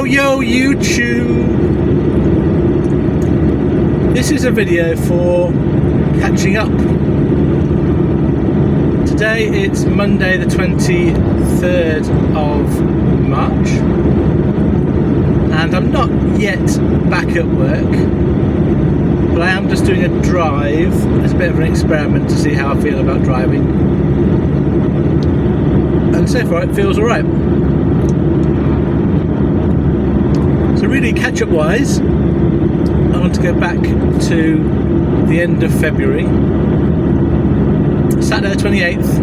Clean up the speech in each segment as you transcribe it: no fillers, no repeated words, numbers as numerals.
Yo YouTube! This is a video for catching up. Today it's Monday the 23rd of March and I'm not yet back at work, but I am just doing a drive as a bit of an experiment to see how I feel about driving, and so far it feels alright. So really catch-up wise, I want to go back to the end of February. Saturday the 28th is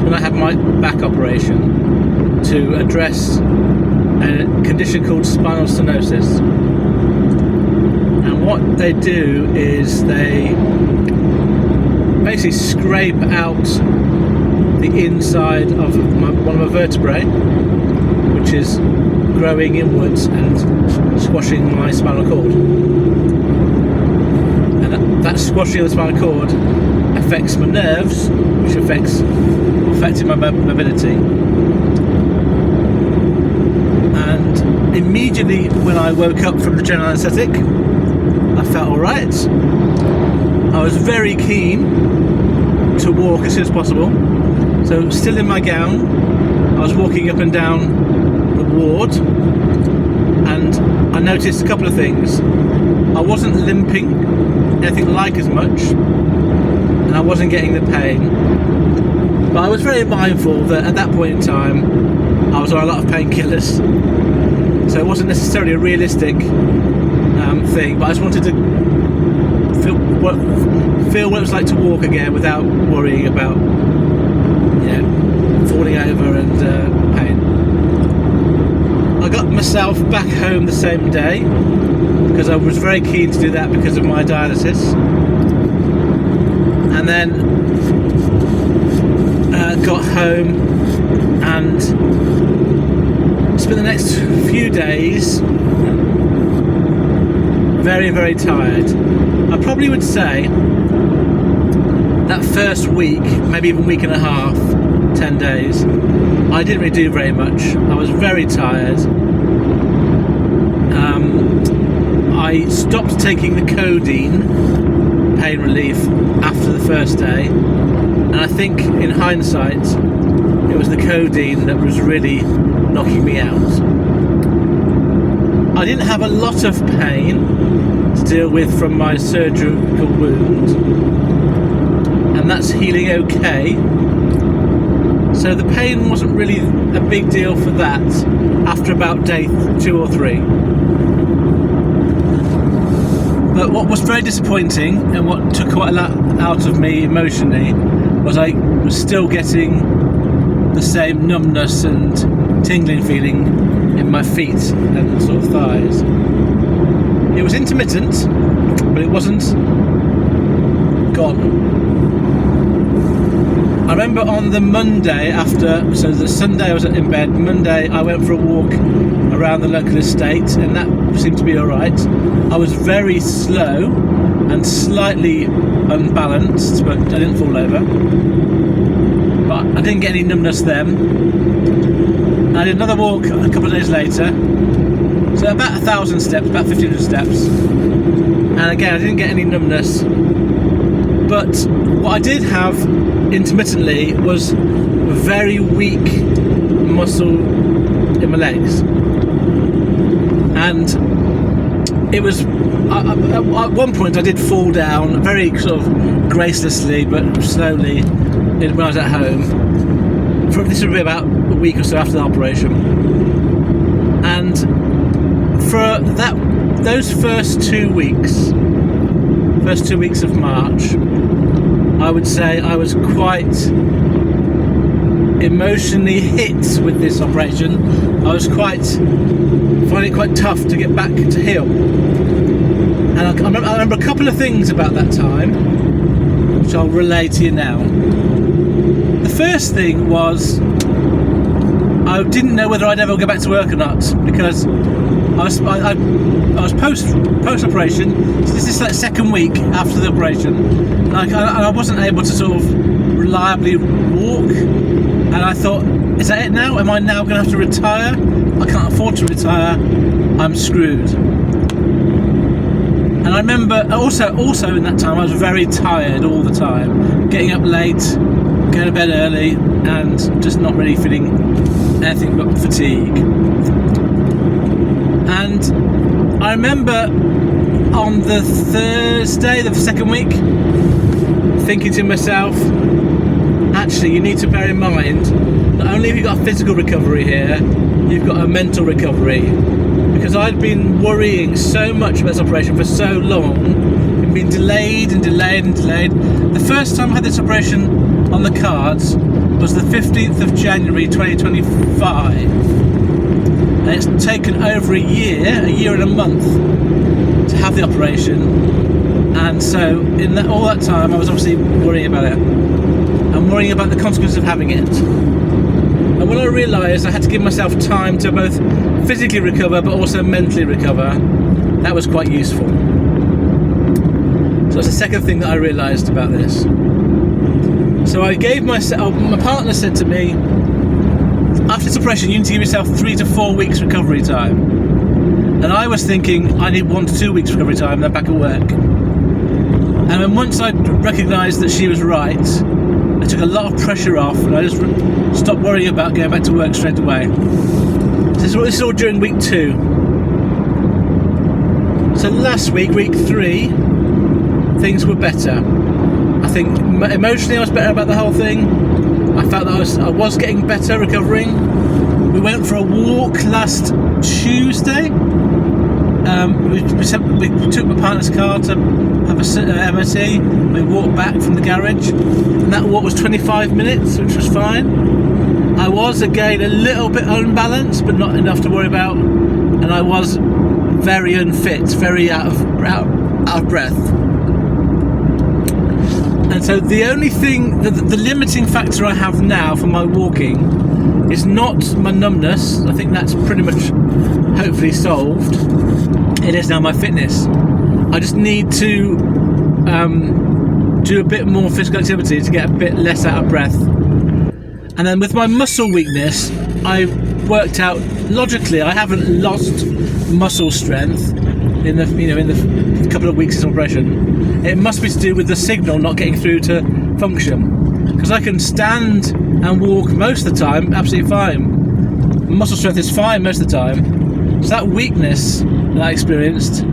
when I had my back operation to address a condition called spinal stenosis. And what they do is they basically scrape out the inside of one of my vertebrae, which is growing inwards and squashing my spinal cord. And that squashing of the spinal cord affects my nerves, which affected my mobility. And immediately when I woke up from the general anaesthetic, I felt alright. I was very keen to walk as soon as possible. So still in my gown, I was walking up and down the ward, and I noticed a couple of things. I wasn't limping anything like as much, and I wasn't getting the pain, but I was very mindful that at that point in time I was on a lot of painkillers, so it wasn't necessarily a realistic thing, but I just wanted to feel what it was like to walk again without worrying about falling over and pain. I got myself back home the same day because I was very keen to do that because of my dialysis, and then got home and spent the next few days very, very tired. I probably would say that first week, maybe even week and a half, 10 days, I didn't really do very much. I was very tired. I stopped taking the codeine pain relief after the first day, and I think in hindsight it was the codeine that was really knocking me out. I didn't have a lot of pain to deal with from my surgical wound, and that's healing okay. So the pain wasn't really a big deal for that after about day 2 or 3. But what was very disappointing and what took quite a lot out of me emotionally was I was still getting the same numbness and tingling feeling in my feet and sort of thighs. It was intermittent, but it wasn't gone. I remember on the Monday after, so the Sunday I was in bed, Monday I went for a walk around the local estate, and that seemed to be alright. I was very slow and slightly unbalanced, but I didn't fall over. But I didn't get any numbness then. I did another walk a couple of days later, so about 1,000 steps, about 1,500 steps. And again, I didn't get any numbness. But what I did have intermittently was very weak muscle in my legs, and it was at one point I did fall down very sort of gracelessly but slowly when I was at home. This would be about a week or so after the operation, and for those first 2 weeks of March, I would say I was quite emotionally hit with this operation. I was finding it quite tough to get back to heal. And I remember a couple of things about that time, which I'll relay to you now. The first thing was I didn't know whether I'd ever go back to work or not, because I was post operation. So this is like second week after the operation, and I wasn't able to sort of reliably walk, and I thought, is that it now? Am I now going to have to retire I can't afford to retire, I'm screwed. And I remember also in that time I was very tired all the time, getting up late, going to bed early, and just not really feeling anything but fatigue. And I remember on the Thursday, the second week, thinking to myself, actually you need to bear in mind, not only have you got a physical recovery here, you've got a mental recovery. Because I'd been worrying so much about this operation for so long, and been delayed. The first time I had this operation on the cards was the 15th of January 2025. And it's taken over a year and a month to have the operation. And so in all that time I was obviously worrying about it. And worrying about the consequences of having it. And when I realised I had to give myself time to both physically recover but also mentally recover, that was quite useful. So that's the second thing that I realised about this. So I gave myself, my partner said to me, after this operation you need to give yourself 3 to 4 weeks recovery time. And I was thinking I need 1 to 2 weeks recovery time and then back at work. And then once I recognised that she was right, I took a lot of pressure off and I just stopped worrying about going back to work straight away. This is all during week 2. So last week, week 3, things were better. I think emotionally I was better about the whole thing. I felt that I was getting better recovering. We went for a walk last Tuesday. We took my partner's car to have a MOT. We walked back from the garage, and that walk was 25 minutes, which was fine. I was again a little bit unbalanced, but not enough to worry about, and I was very unfit, very out of breath. And so the only thing, the limiting factor I have now for my walking is not my numbness. I think that's pretty much hopefully solved. It is now my fitness. I just need to do a bit more physical activity to get a bit less out of breath. And then with my muscle weakness, I worked out logically I haven't lost muscle strength in the couple of weeks of operation. It must be to do with the signal not getting through to function. Because I can stand and walk most of the time absolutely fine. Muscle strength is fine most of the time. So that weakness that I experienced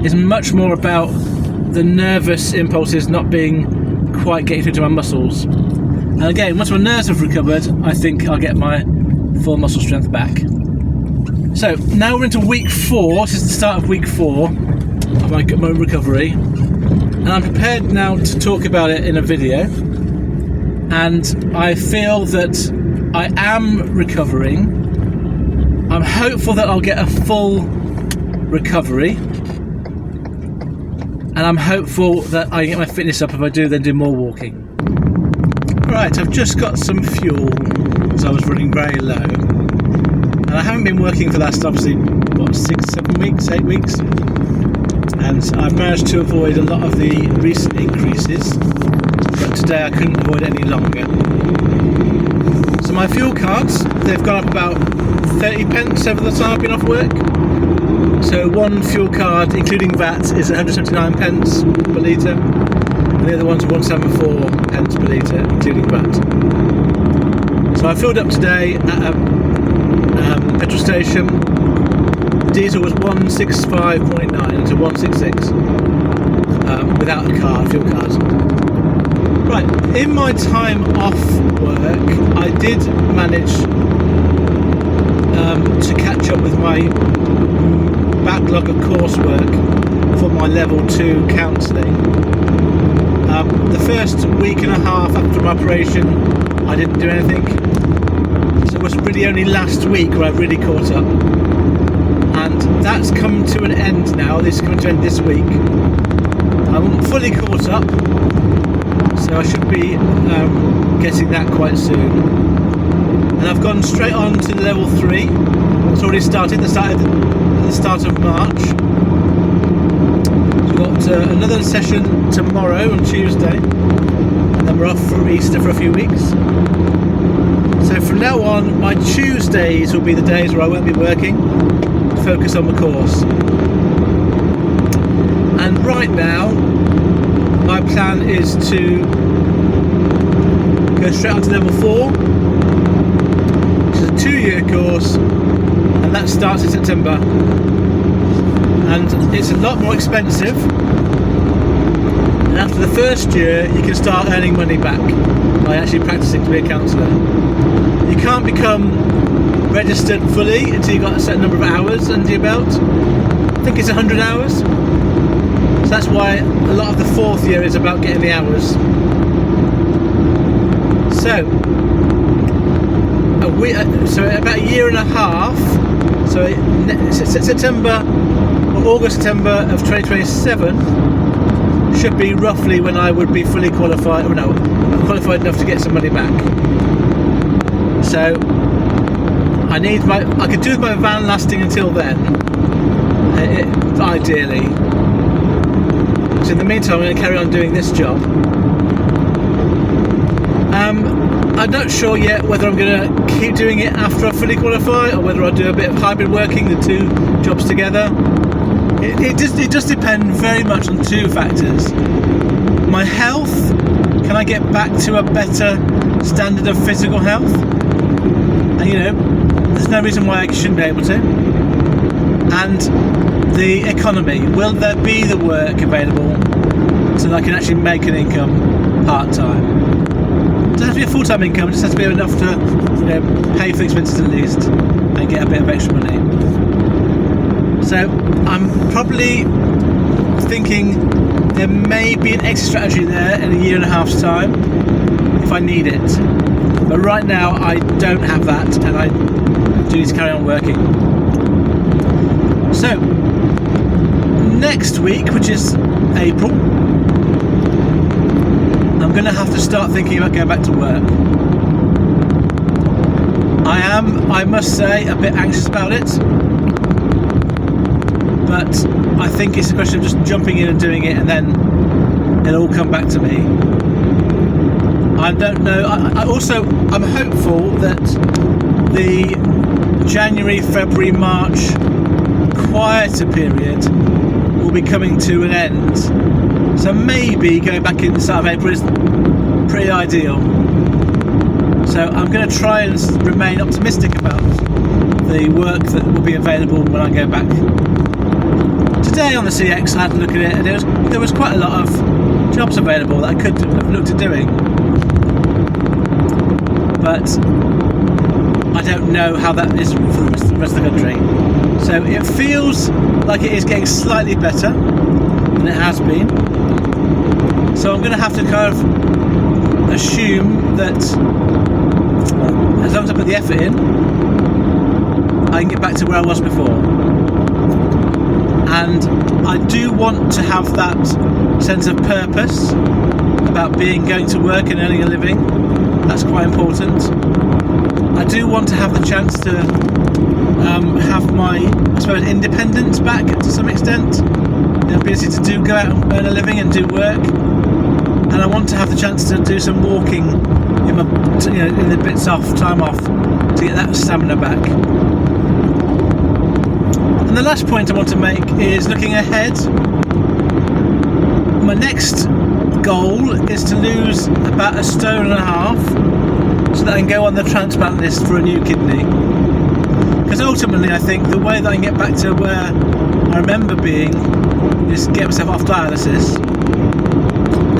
is much more about the nervous impulses not being quite getting through to my muscles. And again, once my nerves have recovered, I think I'll get my full muscle strength back. So now we're into week 4. This is the start of week 4 of my recovery, and I'm prepared now to talk about it in a video. And I feel that I am recovering. I'm hopeful that I'll get a full recovery, and I'm hopeful that I get my fitness up. If I do, then do more walking. Right, I've just got some fuel because I was running very low, and I haven't been working for the last obviously 8 weeks, and I've managed to avoid a lot of the recent increases, but today I couldn't avoid any longer. So my fuel cards, they've gone up about 30 pence over the time I've been off work. So one fuel card, including VAT, is 179 pence per litre, and the other one's 174 pence per litre, including VAT. So I filled up today at a petrol station. Diesel was 165.9 to 166 without a fuel card. Right, in my time off work, I did manage to catch up with my backlog of coursework for my level 2 counselling. The first week and a half after my operation, I didn't do anything. So it was really only last week where I really caught up. And that's come to an end now. This is coming to an end this week. I'm fully caught up, so I should be getting that quite soon. And I've gone straight on to level 3. It's already started. It started at the start of March. So we've got another session tomorrow on Tuesday, and then we're off for Easter for a few weeks. So from now on, my Tuesdays will be the days where I won't be working, to focus on the course. And right now, my plan is to go straight on to level 4, which is a 2-year course, and that starts in September. And it's a lot more expensive. And after the first year, you can start earning money back by actually practicing to be a counsellor. You can't become registered fully until you've got a certain number of hours under your belt. I think it's 100 hours. So that's why a lot of the 4th year is about getting the hours. So about a year and a half. So it's September or August, September of 2027 should be roughly when I would be fully qualified, or no, qualified enough to get some money back. So I could do my van lasting until then, ideally. So in the meantime, I'm going to carry on doing this job. I'm not sure yet whether I'm going to keep doing it after I fully qualify, or whether I'll do a bit of hybrid working, the 2 jobs together. It just depends very much on 2 factors. My health, can I get back to a better standard of physical health? And there's no reason why I shouldn't be able to. And the economy, will there be the work available so that I can actually make an income part-time? It doesn't have to be a full-time income, it just has to be enough to pay for expenses at least and get a bit of extra money. So I'm probably thinking there may be an exit strategy there in a year and a half's time if I need it. But right now I don't have that, and I do need to carry on working. So next week, which is April, I'm going to have to start thinking about going back to work. I must say, a bit anxious about it, but I think it's a question of just jumping in and doing it, and then it'll all come back to me. I don't know. I'm hopeful that the January, February, March quieter period will be coming to an end. So maybe going back in the start of April is pretty ideal. So I'm going to try and remain optimistic about the work that will be available when I go back. Today on the CX I had a look at it, and there was quite a lot of jobs available that I could have looked at doing. But I don't know how that is for the rest of the country. So it feels like it is getting slightly better than it has been. So I'm going to have to kind of assume that as long as I put the effort in, I can get back to where I was before. And I do want to have that sense of purpose about going to work and earning a living. That's quite important. I do want to have the chance to have my, I suppose, independence back to some extent. The ability to go out and earn a living and do work. And I want to have the chance to do some walking in the bits off, time off, to get that stamina back. And the last point I want to make is looking ahead. My next goal is to lose about 1.5 stone so that I can go on the transplant list for a new kidney. Because ultimately I think the way that I can get back to where I remember being is get myself off dialysis.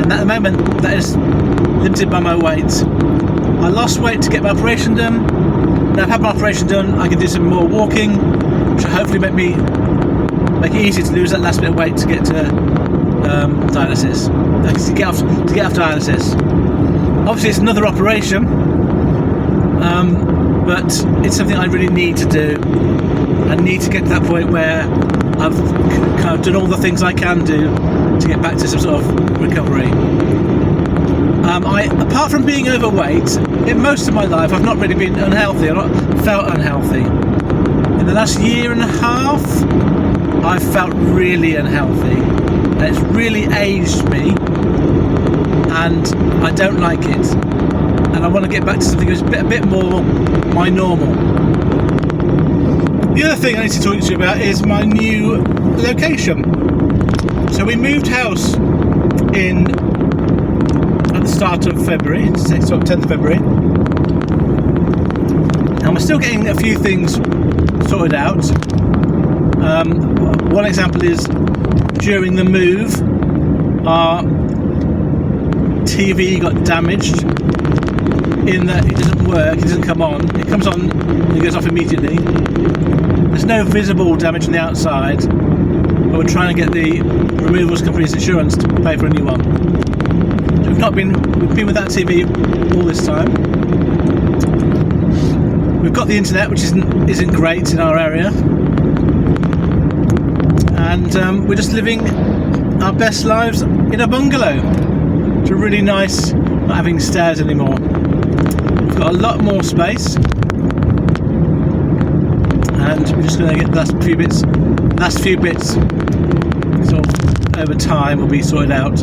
And at the moment that is limited by my weight. I lost weight to get my operation done. Now I've had my operation done, I can do some more walking, which will hopefully make it easier to lose that last bit of weight to get to dialysis. To get off dialysis. Obviously it's another operation, but it's something I really need to do. I need to get to that point where I've kind of done all the things I can do to get back to some sort of recovery. Apart from being overweight, in most of my life I've not really been unhealthy. I've not felt unhealthy. In the last year and a half, I've felt really unhealthy. And it's really aged me, and I don't like it. and I want to get back to something that's a bit more my normal. The other thing I need to talk to you about is my new location. So we moved house at the start of February, sort of 10th of February, and we're still getting a few things sorted out. One example is during the move, our TV got damaged in that it doesn't work, it doesn't come on. It comes on and it goes off immediately. There's no visible damage on the outside, but we're trying to get the removals company's insurance to pay for a new one. So we've been with that TV all this time. We've got the internet, which isn't great in our area, and we're just living our best lives in a bungalow. It's really nice not having stairs anymore. We've got a lot more space, and we're just going to get the last few bits sort of over time will be sorted out.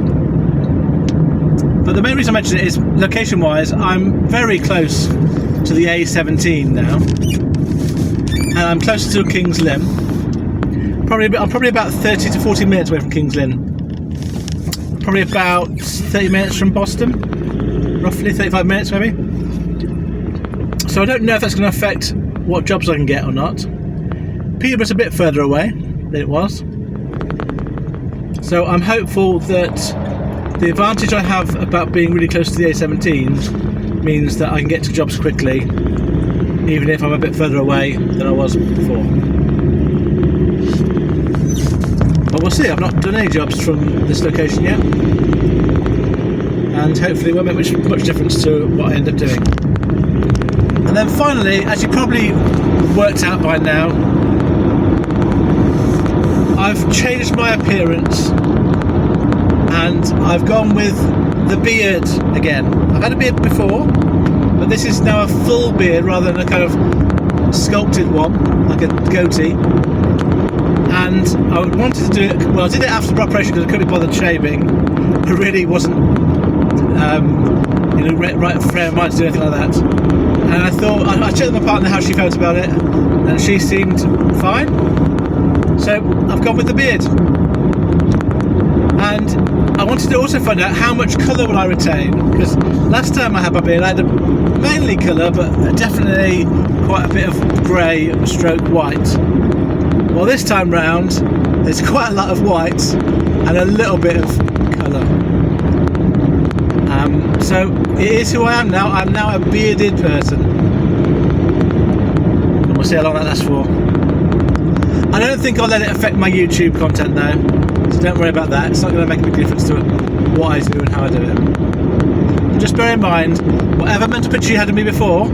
But the main reason I mention it is location wise, I'm very close to the A17 now, and I'm closer to Kings Lynn. I'm probably about 30 to 40 minutes away from Kings Lynn. Probably about 30 minutes from Boston, roughly 35 minutes maybe. So I don't know if that's going to affect what jobs I can get or not. Peterborough's a bit further away than it was, so I'm hopeful that the advantage I have about being really close to the A17 means that I can get to jobs quickly, even if I'm a bit further away than I was before. But we'll see. I've not done any jobs from this location yet, and hopefully it won't make much difference to what I end up doing. And then finally, as you probably worked out by now, I've changed my appearance and I've gone with the beard again. I've had a beard before, but this is now a full beard rather than a kind of sculpted one, like a goatee. And I wanted to do it, well, I did it after the operation because I couldn't be bothered shaving. I really wasn't right frame of mind to do anything like that. And I thought, I checked with my partner how she felt about it, and she seemed fine. So I've gone with the beard. And I wanted to also find out how much colour would I retain, because last time I had my beard I had mainly colour, but definitely quite a bit of grey stroke white. Well, this time round there's quite a lot of white and a little bit of colour. So it is who I am now. I'm now a bearded person, and we'll see how long that lasts for. I don't think I'll let it affect my YouTube content though, so don't worry about that. It's not going to make a big difference to what I do and how I do it. Just bear in mind, whatever mental picture you had of me before,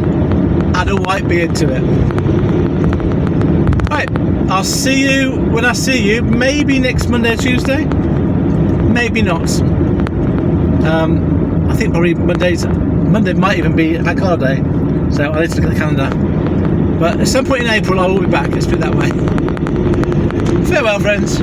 add a white beard to it. Right, I'll see you when I see you, maybe next Monday or Tuesday, maybe not. I think probably Monday might even be a bank holiday, so I need to look at the calendar. But at some point in April I will be back, let's put it that way. Farewell, friends.